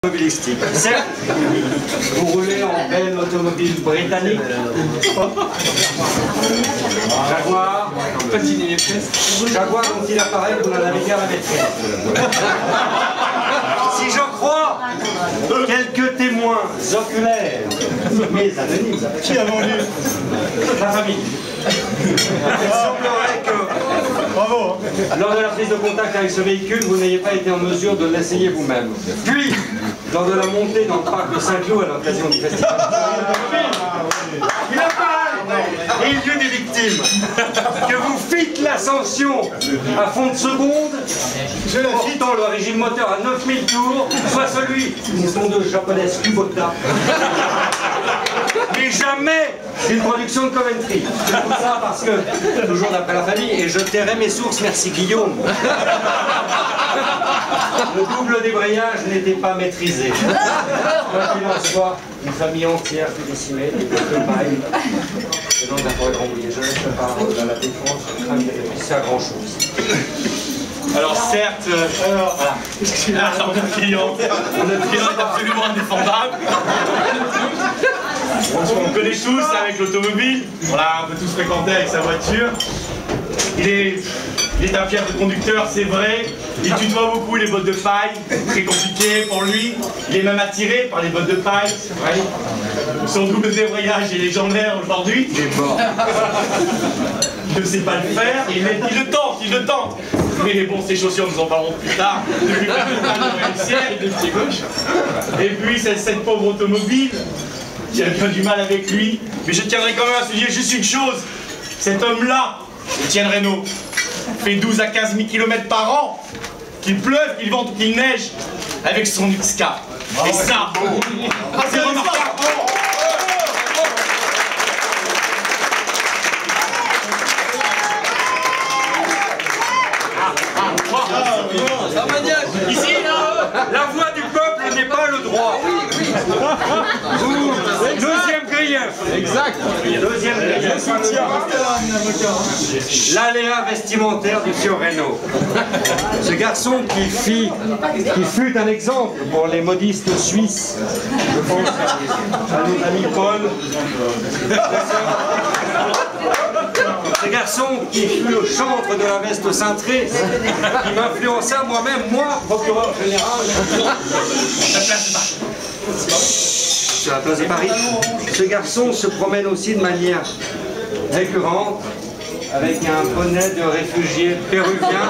Automobilistique. Certes, vous roulez en belle automobile britannique. Jaguar. Jaguar dont il apparaît que vous n'en avez qu'à la maîtrise. Si j'en crois quelques témoins oculaires, mais anonymes. Qui a vendu? La famille. Il semblerait que, bravo, lors de la prise de contact avec ce véhicule, vous n'ayez pas été en mesure de l'essayer vous-même. Puis, lors de la montée dans le parc de Saint-Cloud à l'occasion du festival, il apparaît, et il y a des victimes, que vous fîtes l'ascension à fond de seconde, portant le régime moteur à 9000 tours, soit celui d'une sondeuse japonaise Kubota. Mais jamais une production de Coventry. Tout ça parce que, toujours d'après la famille, et je tairai mes sources, merci Guillaume, le double débrayage n'était pas maîtrisé. Quoi qu'il en soit, une famille entière fut décimée, des blocs de paille, le long de la forêt Grandlieu. Je laisse la parole à la défense, je crains qu'elle puisse faire grand-chose. Alors certes, notre client est absolument indéfendable. On connaît tous avec l'automobile, on l'a un peu tous fréquenté avec sa voiture. Il est un fier de conducteur, c'est vrai. Il tutoie beaucoup les bottes de paille, très compliqué pour lui. Il est même attiré par les bottes de paille, c'est vrai. Son double débrayage est légendaire aujourd'hui. Il est mort. Il ne sait pas le faire, il le tente. Mais bon, ses chaussures nous en parlerons plus tard. Depuis le ciel, de pied gauche. Et puis cette pauvre automobile, qui a bien du mal avec lui. Mais je tiendrai quand même à souligner juste une chose. Cet homme-là, Étienne Reynaud, fait 12 à 15 000 km par an, qu'il pleuve, qu'il vente ou qu'il neige, avec son XK. Et ça, c'est remarquable. Ici, la voix du peuple n'est pas le droit. Deuxième grief. Exact. Deuxième grief. L'aléa vestimentaire du sieur Reynaud. Ce garçon qui fut un exemple pour les modistes suisses. Je pense à nos amis Paul. Ce garçon qui fut le chantre de la veste cintrée, qui m'influença moi-même, moi, procureur général, sur la place de Paris. Ce garçon se promène aussi de manière récurrente avec un bonnet de réfugié péruvien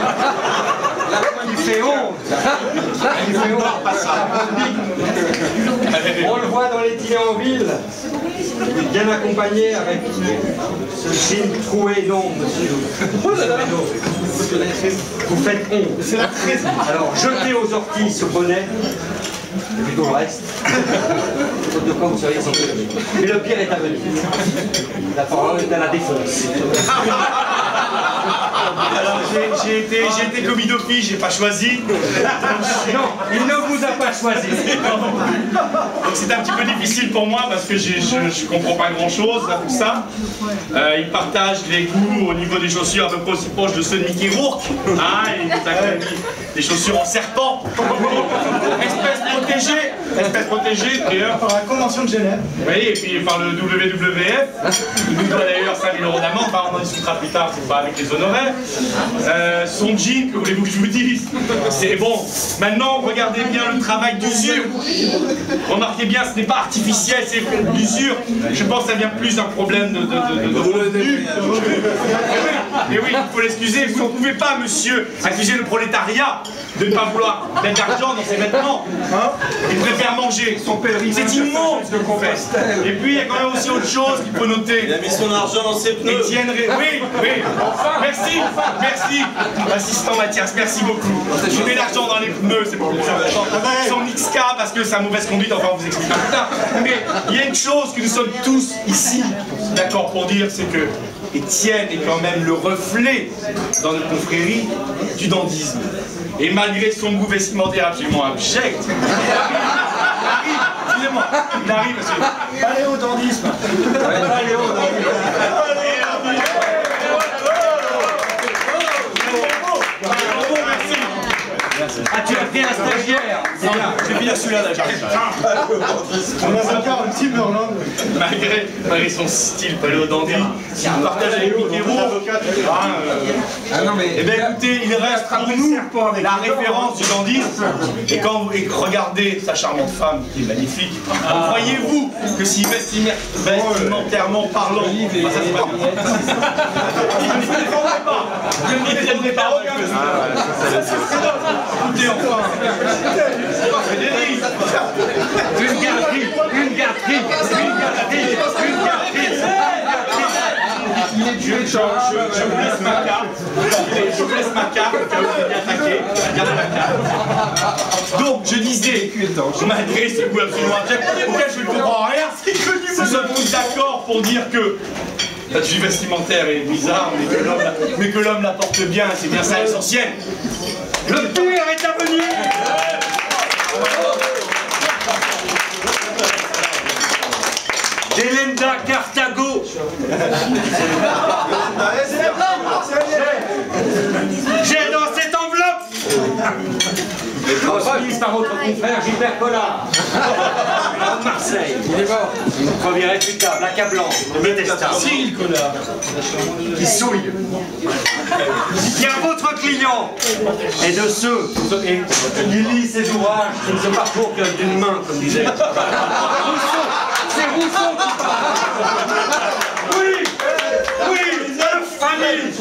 qui fait honte. On le voit dans les dîners en ville, bien accompagné avec ce jean troué. Non, monsieur. Vous faites honte. Alors, jetez aux orties ce bonnet, et puis tout le reste. Faute de quoi vous seriez sans doute. Mais le pire est à venir. La parole est à la défense. Alors j'ai été commis d'office, j'ai pas choisi. Non, il ne vous a pas choisi. Donc c'est un petit peu difficile pour moi parce que je comprends pas grand chose à tout ça. Il partage les goûts au niveau des chaussures à peu près aussi proches de ceux de Mickey Rourke. Il nous a mis des chaussures en serpent. Espèce protégée d'ailleurs. Par la Convention de Genève. Oui, et puis par le WWF. Il nous doit d'ailleurs 5 000 € d'amende, on en discutera plus tard, c'est pas avec les honoraires. Son jean, que voulez-vous que je vous dise? C'est bon. Maintenant, regardez bien le travail d'usure. Remarquez bien, ce n'est pas artificiel, c'est l'usure. Je pense que ça vient plus d'un problème de revenu. Mais oui, il faut l'excuser. Vous ne pouvez pas, monsieur, accuser le prolétariat de ne pas vouloir mettre d'argent dans ses vêtements. Il préfère manger. C'est immonde ce qu'on fait. Et puis, il y a quand même aussi autre chose qu'il faut noter. Il a mis son argent dans ses pneus. Étienne Reynaud. Oui. Merci. Assistant Mathias, merci beaucoup. Je mets l'argent dans les pneus, c'est beaucoup plus important. Son XK, parce que c'est une mauvaise conduite, enfin on vous expliquera plus tard. Mais il y a une chose que nous sommes tous ici d'accord pour dire, c'est que Étienne est quand même le reflet dans notre confrérie du dandysme. Et malgré son goût vestimentaire absolument abject, il arrive, monsieur. Paléodandisme. Ah, tu as pris un stagiaire. C'est bien. vais finir celui-là là, j'arrive. On a encore un petit Merlin. Malgré son style paléo-dandy, il partage avec Mickey Rourke. Eh bien écoutez, il reste pour nous la référence du dandisme. Et quand vous regardez sa charmante femme qui est magnifique, croyez-vous que si vestimentairement parlant, ça c'est pas bien. Il ne se défendrait pas. Il ne défendrait pas aucun. Écoutez enfin. Frédéric. Une galerie. Je vous laisse ma carte. Je vous laisse ma carte, au cas où vous êtes attaqué. Regardez ma carte. Donc, je disais, malgré ces goûts absolument abjects, auxquels je ne comprends rien, nous sommes tous d'accord pour dire que la tenue vestimentaire est bizarre, mais que l'homme la porte bien, c'est bien ça l'essentiel. Le pire est à venir. Delenda Carthago. J'ai dans cette enveloppe transmise par votre confrère Gilbert Collard de Marseille. Il est mort. Une preuve irréfutable, accablant, détestable. Cyril Collard. Qui souille. Bien votre client et de ceux qui lisent ses ouvrages qui ne se parcourent que d'une main, comme disait Rousseau. C'est Rousseau qui parle. Oui, infamie.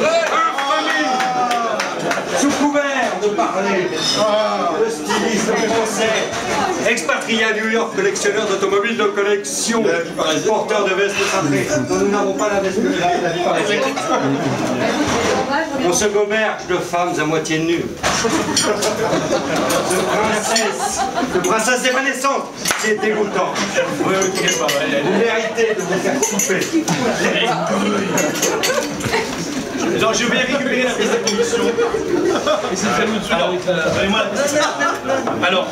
Sous couvert de parler, le styliste français, expatrié à New York, collectionneur d'automobiles de collection, porteur de vestes cintrées. Nous n'avons pas la veste. On se goberge de femmes à moitié nues, de princesses évanescentes. C'est dégoûtant. Oui, ok, pas mal. Vous méritez de vous faire couper. Alors, je vais récupérer la pièce de condition. Alors,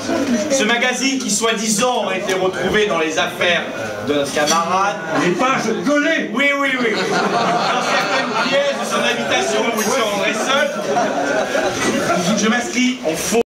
ce magazine qui soi-disant a été retrouvé dans les affaires de notre camarade. Les pages collées. Oui. Dans certaines pièces de son habitation où il se rendrait seul. Je m'inscris en faux.